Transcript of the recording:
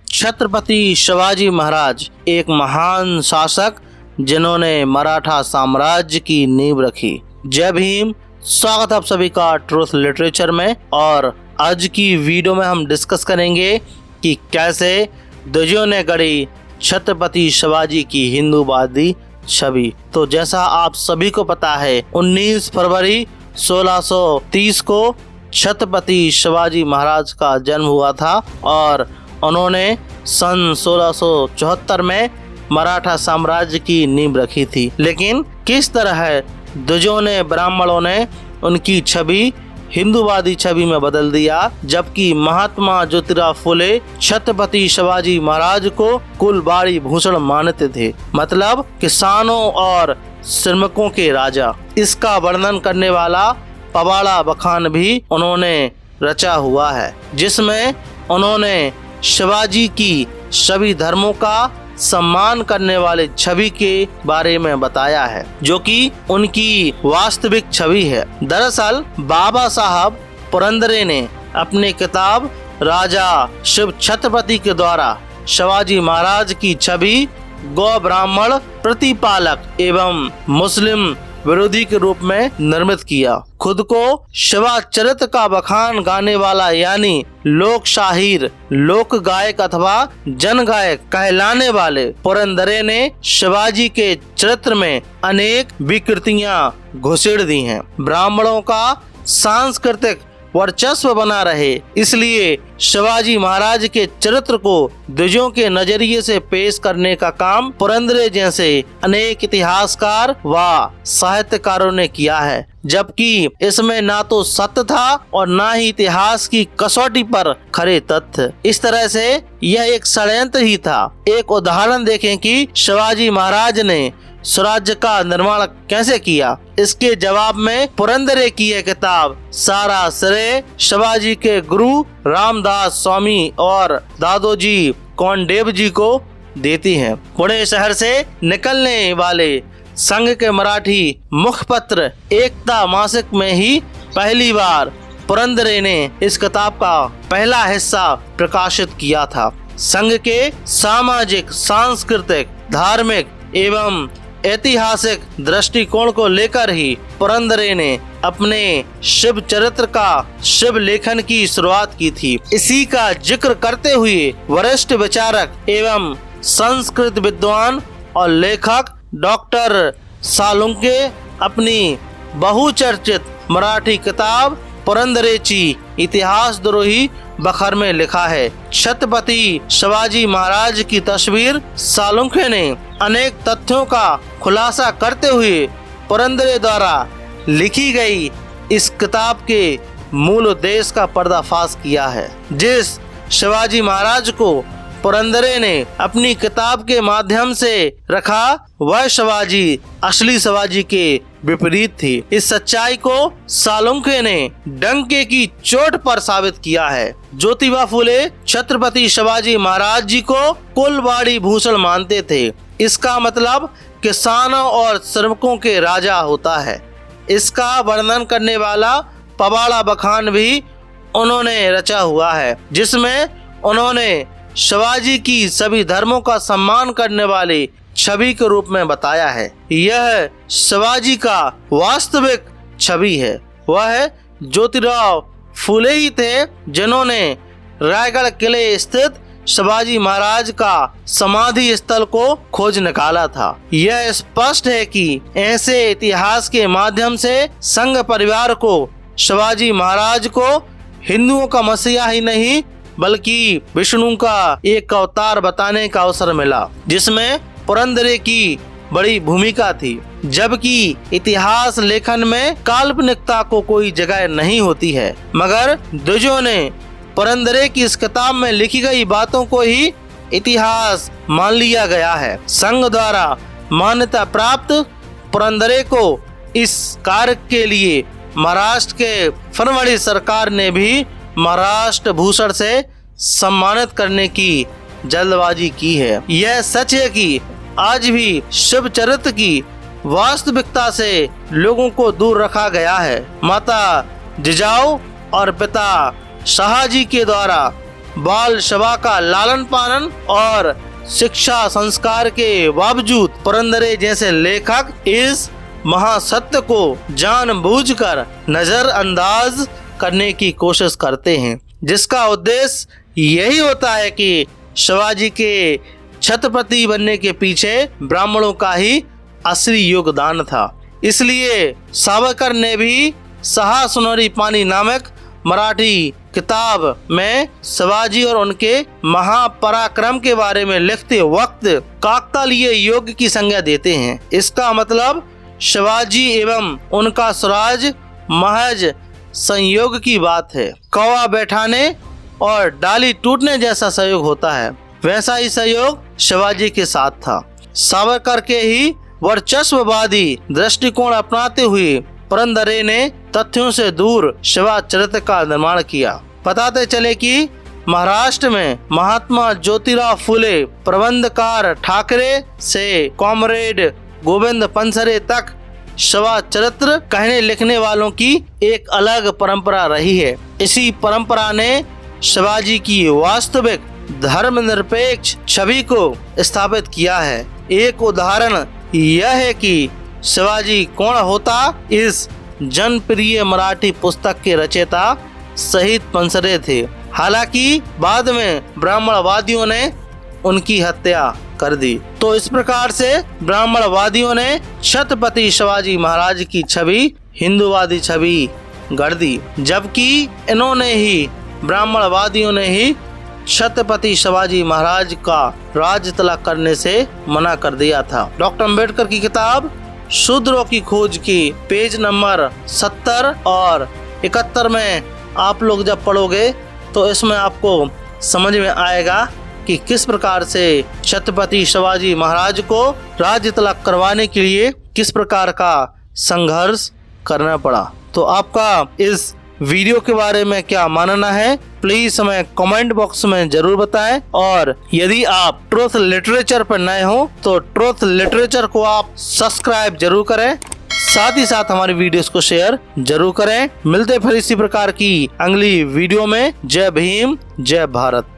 छत्रपति शिवाजी महाराज एक महान शासक जिन्होंने मराठा साम्राज्य की नींव रखी। जय भीम। स्वागत है आप सभी का ट्रूथ लिटरेचर में। और आज की वीडियो में हम डिस्कस करेंगे कि कैसे ध्वजों ने गढ़ी छत्रपति शिवाजी की हिंदूवादी छवि। तो जैसा आप सभी को पता है, 19 फरवरी 1630 को छत्रपति शिवाजी महाराज का जन्म हुआ था और उन्होंने सन 1674 में मराठा साम्राज्य की नींव रखी थी। लेकिन किस तरह ध्वजों ने, ब्राह्मणों ने उनकी छवि हिंदूवादी छवि में बदल दिया, जबकि महात्मा ज्योतिराव फुले छत्रपति शिवाजी महाराज को कुलबाड़ी भूषण मानते थे, मतलब किसानों और श्रमिकों के राजा। इसका वर्णन करने वाला पवाड़ा बखान भी उन्होंने रचा हुआ है, जिसमें उन्होंने शिवाजी की सभी धर्मों का सम्मान करने वाले छवि के बारे में बताया है, जो कि उनकी वास्तविक छवि है। दरअसल बाबा साहब पुरंदरे ने अपनी किताब राजा शिव छत्रपति के द्वारा शिवाजी महाराज की छवि गौ ब्राह्मण प्रतिपालक एवं मुस्लिम विरोधी के रूप में निर्मित किया। खुद को शिवाचरित्र का बखान गाने वाला यानी लोक शाहीर, लोक गायक अथवा जन गायक कहलाने वाले पुरंदरे ने शिवाजी के चरित्र में अनेक विकृतियां घुसेड़ दी हैं। ब्राह्मणों का सांस्कृतिक वर्चस्व बना रहे, इसलिए शिवाजी महाराज के चरित्र को ध्वजों के नजरिए से पेश करने का काम पुरंदरे जैसे अनेक इतिहासकार व साहित्यकारों ने किया है, जबकि इसमें ना तो सत्य था और ना ही इतिहास की कसौटी पर खरे तथ्य। इस तरह से यह एक षड्यंत्र ही था। एक उदाहरण देखें कि शिवाजी महाराज ने स्वराज्य का निर्माण कैसे किया। इसके जवाब में पुरंदरे की यह किताब सारा श्रेय शिवाजी के गुरु रामदास स्वामी और दादोजी कोंडदेव जी को देती है। पुणे शहर से निकलने वाले संघ के मराठी मुखपत्र एकता मासिक में ही पहली बार पुरंदरे ने इस किताब का पहला हिस्सा प्रकाशित किया था। संघ के सामाजिक, सांस्कृतिक, धार्मिक एवं ऐतिहासिक दृष्टिकोण को लेकर ही पुरंदरे ने अपने शिव चरित्र का शिव लेखन की शुरुआत की थी। इसी का जिक्र करते हुए वरिष्ठ विचारक एवं संस्कृत विद्वान और लेखक डॉक्टर सालुंके अपनी बहुचर्चित मराठी किताब पुरंदरेची इतिहास द्रोही बखर में लिखा है। छत्रपति शिवाजी महाराज की तस्वीर सालुंखे ने अनेक तथ्यों का खुलासा करते हुए पुरंदरे द्वारा लिखी गई इस किताब के मूल उद्देश्य का पर्दाफाश किया है। जिस शिवाजी महाराज को पुरंदरे ने अपनी किताब के माध्यम से रखा, वह शिवाजी असली शिवाजी के विपरीत थी। इस सच्चाई को सालुंखे ने डंके की चोट पर साबित किया है। ज्योतिबा फुले छत्रपति शिवाजी महाराज जी को कुलबाड़ी भूषण मानते थे। इसका मतलब किसानों और श्रमिकों के राजा होता है। इसका वर्णन करने वाला पवाड़ा बखान भी उन्होंने रचा हुआ है, जिसमें उन्होंने शिवाजी की सभी धर्मों का सम्मान करने वाले छवि के रूप में बताया है। यह शिवाजी का वास्तविक छवि है। वह ज्योतिराव फुले ही थे जिन्होंने रायगढ़ किले स्थित शिवाजी महाराज का समाधि स्थल को खोज निकाला था। यह स्पष्ट है कि ऐसे इतिहास के माध्यम से संघ परिवार को शिवाजी महाराज को हिंदुओं का मसीहा ही नहीं बल्कि विष्णु का एक अवतार बताने का अवसर मिला, जिसमें पुरंदरे की बड़ी भूमिका थी। जबकि इतिहास लेखन में काल्पनिकता को कोई जगह नहीं होती है, मगर ध्वजों ने पुरंदरे की इस किताब में लिखी गई बातों को ही इतिहास मान लिया गया है। संघ द्वारा मान्यता प्राप्त पुरंदरे को इस कार्य के लिए महाराष्ट्र के फडणवीस सरकार ने भी महाराष्ट्र भूषण से सम्मानित करने की जल्दबाजी की है। यह सच है कि आज भी शिव चरित्र की वास्तविकता से लोगों को दूर रखा गया है। माता जिजाऊ और पिता शाहजी के द्वारा बाल सभा का लालन पालन और शिक्षा संस्कार के बावजूद पुरंदरे जैसे लेखक इस महासत्य को जानबूझकर नजरअंदाज करने की कोशिश करते हैं, जिसका उद्देश्य यही होता है कि शिवाजी के छत्रपति बनने के पीछे ब्राह्मणों का ही असली योगदान था। इसलिए सावरकर ने भी सहा सुनहरी पानी नामक मराठी किताब में शिवाजी और उनके महापराक्रम के बारे में लिखते वक्त काकतालीय योग की संज्ञा देते हैं। इसका मतलब शिवाजी एवं उनका स्वराज महज संयोग की बात है। कौवा बैठाने और डाली टूटने जैसा सहयोग होता है, वैसा ही सहयोग शिवाजी के साथ था। सावरकर के ही वर्चस्ववादी दृष्टिकोण अपनाते हुए पुरंदरे ने तथ्यों से दूर शिवा चरित्र का निर्माण किया। बताते चले कि महाराष्ट्र में महात्मा ज्योतिराव फुले, प्रबंधकार ठाकरे से कॉमरेड गोविंद पंसरे तक शिवा चरित्र कहने लिखने वालों की एक अलग परंपरा रही है। इसी परंपरा ने शिवाजी की वास्तविक धर्मनिरपेक्ष छवि को स्थापित किया है। एक उदाहरण यह है कि शिवाजी कौन होता इस जनप्रिय मराठी पुस्तक के रचयिता शहीद पंसरे थे। हालांकि बाद में ब्राह्मणवादियों ने उनकी हत्या कर दी। तो इस प्रकार से ब्राह्मणवादियों ने छत्रपति शिवाजी महाराज की छवि हिंदूवादी छवि गढ़ दी, जबकि इन्होंने ही ब्राह्मणवादियों ने ही छत्रपति शिवाजी महाराज का राज तिलक करने से मना कर दिया था। डॉक्टर अम्बेडकर की किताब शूद्रों की खोज की पेज नंबर 70 और 71 में आप लोग जब पढ़ोगे तो इसमें आपको समझ में आएगा कि किस प्रकार से छत्रपति शिवाजी महाराज को राज्य तिलक करवाने के लिए किस प्रकार का संघर्ष करना पड़ा। तो आपका इस वीडियो के बारे में क्या मानना है, प्लीज हमें कमेंट बॉक्स में जरूर बताएं। और यदि आप ट्रुथ लिटरेचर पर नए हो तो ट्रुथ लिटरेचर को आप सब्सक्राइब जरूर करें, साथ ही साथ हमारी वीडियोस को शेयर जरूर करें। मिलते फिर इसी प्रकार की अगली वीडियो में। जय भीम, जय भारत।